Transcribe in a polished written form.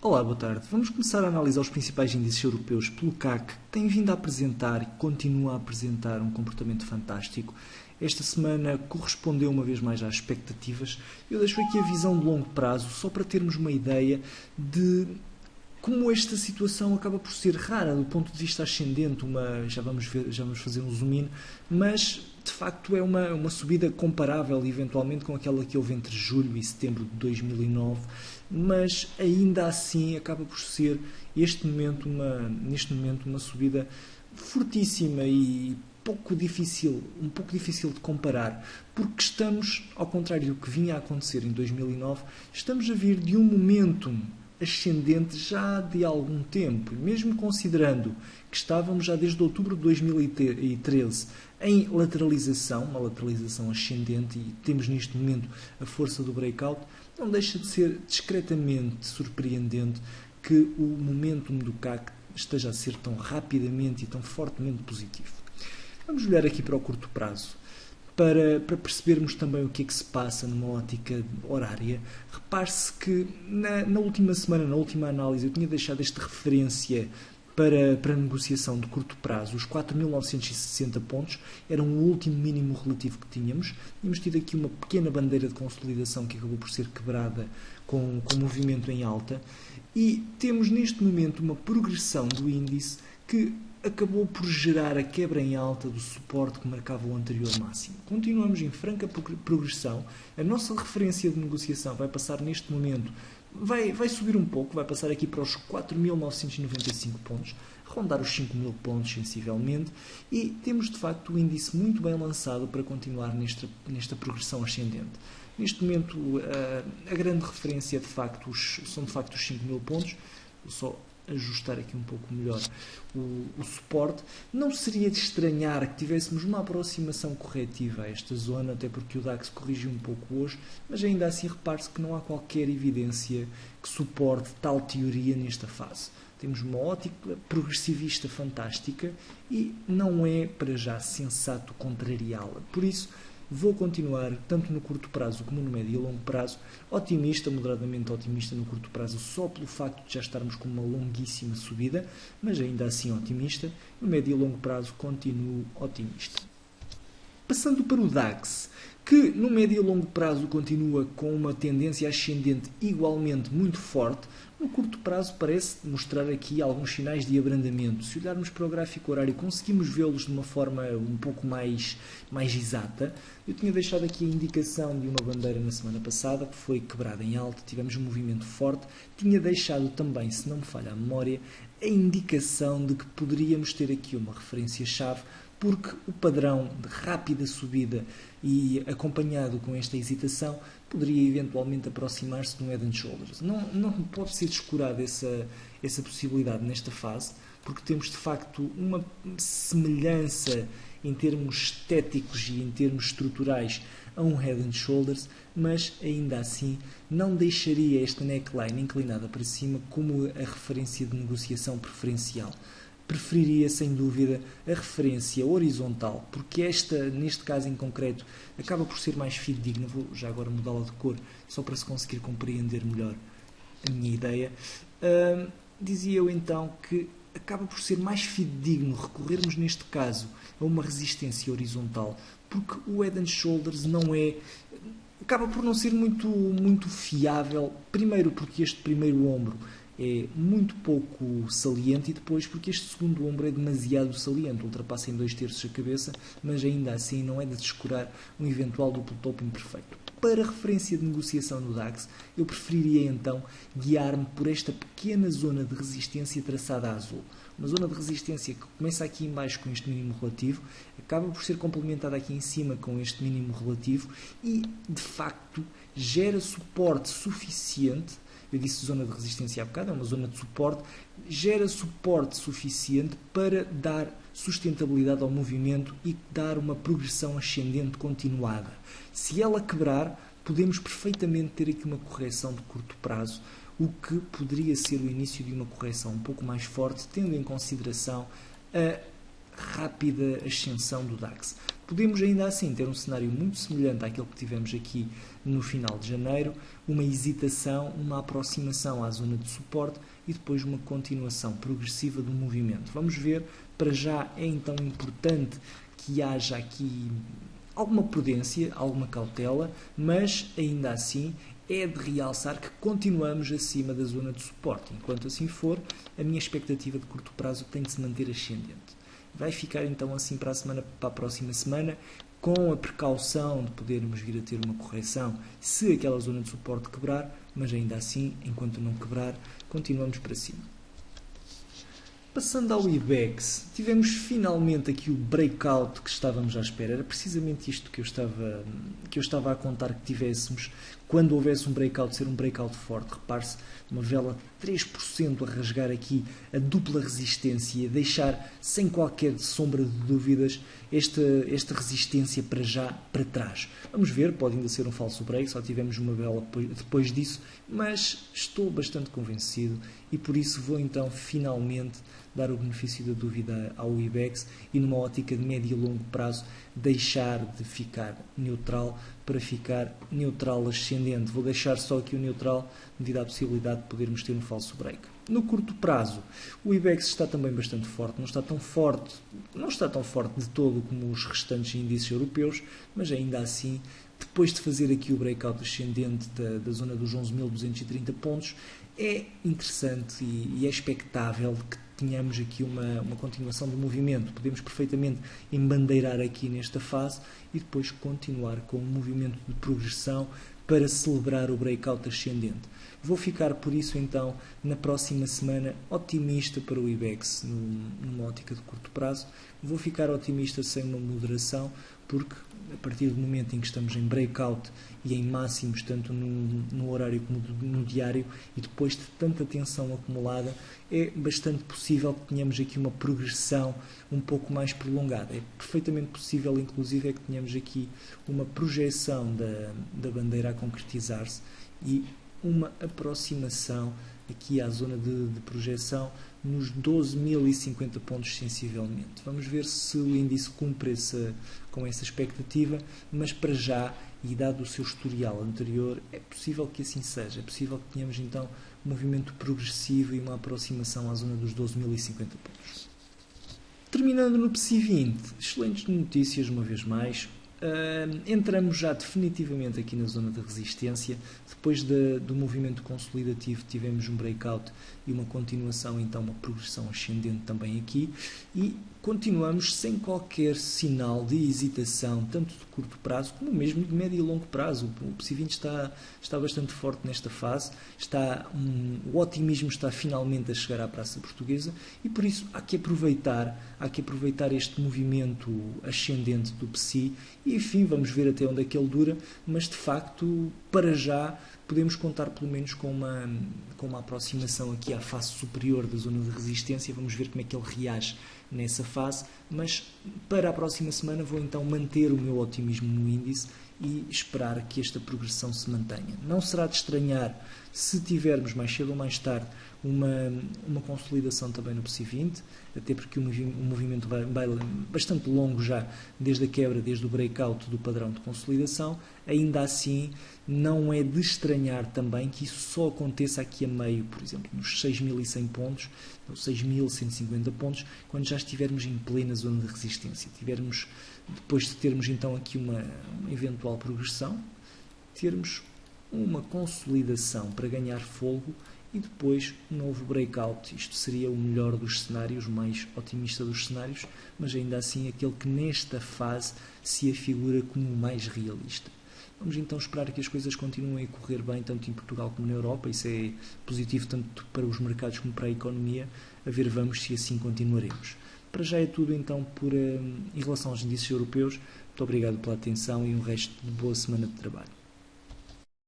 Olá, boa tarde. Vamos começar a analisar os principais índices europeus pelo CAC, que tem vindo a apresentar e continua a apresentar um comportamento fantástico. Esta semana correspondeu uma vez mais às expectativas. Eu deixo aqui a visão de longo prazo, só para termos uma ideia de como esta situação acaba por ser rara do ponto de vista ascendente. Já vamos fazer um zoom in, mas de facto é uma subida comparável eventualmente com aquela que houve entre julho e setembro de 2009, mas ainda assim acaba por ser neste momento uma subida fortíssima e um pouco difícil de comparar, porque estamos, ao contrário do que vinha a acontecer em 2009, estamos a vir de um momentum ascendente já de algum tempo, mesmo considerando que estávamos já desde outubro de 2013 em lateralização, uma lateralização ascendente, e temos neste momento a força do breakout. Não deixa de ser discretamente surpreendente que o momentum do CAC esteja a ser tão rapidamente e tão fortemente positivo. Vamos olhar aqui para o curto prazo, para percebermos também o que é que se passa numa ótica horária. Repare-se que na última semana, na última análise, eu tinha deixado esta referência para a negociação de curto prazo. Os 4.960 pontos eram o último mínimo relativo que tínhamos. Tínhamos tido aqui uma pequena bandeira de consolidação que acabou por ser quebrada com movimento em alta, e temos neste momento uma progressão do índice que acabou por gerar a quebra em alta do suporte que marcava o anterior máximo. Continuamos em franca progressão. A nossa referência de negociação vai passar neste momento, vai subir um pouco, vai passar aqui para os 4.995 pontos, rondar os 5.000 pontos sensivelmente, e temos de facto o índice muito bem lançado para continuar nesta progressão ascendente. Neste momento a grande referência são de facto os 5.000 pontos. Vou só ajustar aqui um pouco melhor o suporte. Não seria de estranhar que tivéssemos uma aproximação corretiva a esta zona, até porque o DAX corrigiu um pouco hoje, mas ainda assim repare-se que não há qualquer evidência que suporte tal teoria nesta fase. Temos uma ótica progressivista fantástica e não é para já sensato contrariá-la. Por isso, vou continuar, tanto no curto prazo como no médio e longo prazo, otimista, moderadamente otimista no curto prazo, só pelo facto de já estarmos com uma longuíssima subida, mas ainda assim otimista. No médio e longo prazo continuo otimista. Passando para o DAX, que no médio e longo prazo continua com uma tendência ascendente igualmente muito forte, no curto prazo parece mostrar aqui alguns sinais de abrandamento. Se olharmos para o gráfico horário, conseguimos vê-los de uma forma um pouco mais exata. Eu tinha deixado aqui a indicação de uma bandeira na semana passada, que foi quebrada em alta, tivemos um movimento forte. Tinha deixado também, se não me falha a memória, a indicação de que poderíamos ter aqui uma referência-chave, porque o padrão de rápida subida e acompanhado com esta hesitação poderia eventualmente aproximar-se de um Head and Shoulders. Não pode ser descurada essa possibilidade nesta fase, porque temos de facto uma semelhança em termos estéticos e em termos estruturais a um Head and Shoulders, mas ainda assim não deixaria esta neckline inclinada para cima como a referência de negociação preferencial. Preferiria, sem dúvida, a referência horizontal, porque esta, neste caso em concreto, acaba por ser mais fidedigna. Vou já agora mudá-la de cor, só para se conseguir compreender melhor a minha ideia. Dizia eu então que acaba por ser mais fidedigno recorrermos, neste caso, a uma resistência horizontal, porque o Head and Shoulders acaba por não ser muito fiável, primeiro porque este primeiro ombro é muito pouco saliente, e depois porque este segundo ombro é demasiado saliente, ultrapassa em 2/3 a cabeça, mas ainda assim não é de descurar um eventual duplo topo imperfeito. Para referência de negociação no DAX, eu preferiria então guiar-me por esta pequena zona de resistência traçada a azul. Uma zona de resistência que começa aqui em baixo com este mínimo relativo, acaba por ser complementada aqui em cima com este mínimo relativo e, de facto, gera suporte suficiente. Eu disse zona de resistência há bocado, é uma zona de suporte, gera suporte suficiente para dar sustentabilidade ao movimento e dar uma progressão ascendente continuada. Se ela quebrar, podemos perfeitamente ter aqui uma correção de curto prazo, o que poderia ser o início de uma correção um pouco mais forte, tendo em consideração a rápida ascensão do DAX. Podemos ainda assim ter um cenário muito semelhante àquele que tivemos aqui no final de janeiro, uma hesitação, uma aproximação à zona de suporte e depois uma continuação progressiva do movimento. Vamos ver, para já é então importante que haja aqui alguma prudência, alguma cautela, mas ainda assim é de realçar que continuamos acima da zona de suporte. Enquanto assim for, a minha expectativa de curto prazo tem de se manter ascendente. Vai ficar então assim para a próxima semana, com a precaução de podermos vir a ter uma correção se aquela zona de suporte quebrar, mas ainda assim, enquanto não quebrar, continuamos para cima. Passando ao IBEX, tivemos finalmente aqui o breakout que estávamos à espera. Era precisamente isto que eu estava a contar que tivéssemos quando houvesse um breakout, ser um breakout forte. Repare-se, uma vela 3% a rasgar aqui a dupla resistência e a deixar sem qualquer sombra de dúvidas esta resistência para já para trás. Vamos ver, pode ainda ser um falso break, só tivemos uma vela depois disso, mas estou bastante convencido e por isso vou então finalmente dar o benefício da dúvida ao IBEX e numa ótica de médio e longo prazo deixar de ficar neutral para ficar neutral ascendente. Vou deixar só aqui o neutral devido à possibilidade de podermos ter um falso break. No curto prazo, o IBEX está também bastante forte, não está tão forte de todo como os restantes índices europeus, mas ainda assim, depois de fazer aqui o breakout ascendente da zona dos 11.230 pontos, é interessante e é expectável que tenhamos aqui uma continuação do movimento. Podemos perfeitamente embandeirar aqui nesta fase e depois continuar com um movimento de progressão para celebrar o breakout ascendente. Vou ficar por isso então na próxima semana otimista para o IBEX numa ótica de curto prazo. Vou ficar otimista sem uma moderação porque a partir do momento em que estamos em breakout e em máximos, tanto no horário como no diário, e depois de tanta tensão acumulada, é bastante possível que tenhamos aqui uma progressão um pouco mais prolongada. É perfeitamente possível, inclusive, que tenhamos aqui uma projeção da bandeira a concretizar-se e uma aproximação aqui à zona de projeção nos 12.050 pontos sensivelmente. Vamos ver se o índice cumpre com essa expectativa, mas para já, e dado o seu historial anterior, é possível que assim seja. É possível que tenhamos então um movimento progressivo e uma aproximação à zona dos 12.050 pontos. Terminando no PSI 20, excelentes notícias uma vez mais. Entramos já definitivamente aqui na zona de resistência. Depois do movimento consolidativo tivemos um breakout e uma continuação, então uma progressão ascendente também aqui, e continuamos sem qualquer sinal de hesitação, tanto de curto prazo como mesmo de médio e longo prazo. O PSI 20 está bastante forte nesta fase, o otimismo está finalmente a chegar à praça portuguesa e por isso há que aproveitar este movimento ascendente do PSI e enfim, vamos ver até onde é que ele dura, mas de facto, para já, podemos contar pelo menos com uma aproximação aqui à face superior da zona de resistência. Vamos ver como é que ele reage nessa fase, mas para a próxima semana vou então manter o meu otimismo no índice e esperar que esta progressão se mantenha. Não será de estranhar se tivermos mais cedo ou mais tarde uma consolidação também no PSI 20, até porque o movimento vai bastante longo já, desde a quebra, desde o breakout do padrão de consolidação. Ainda assim, não é de estranhar também que isso só aconteça aqui a meio, por exemplo, nos 6.100 pontos, ou 6.150 pontos, quando já estivermos em plena zona de resistência. Depois de termos então aqui uma eventual progressão, termos uma consolidação para ganhar fôlego e depois um novo breakout. Isto seria o melhor dos cenários, o mais otimista dos cenários, mas ainda assim aquele que nesta fase se afigura como o mais realista. Vamos então esperar que as coisas continuem a correr bem, tanto em Portugal como na Europa. Isso é positivo tanto para os mercados como para a economia. A ver, vamos se assim continuaremos. Para já é tudo então em relação aos índices europeus. Muito obrigado pela atenção e um resto de boa semana de trabalho.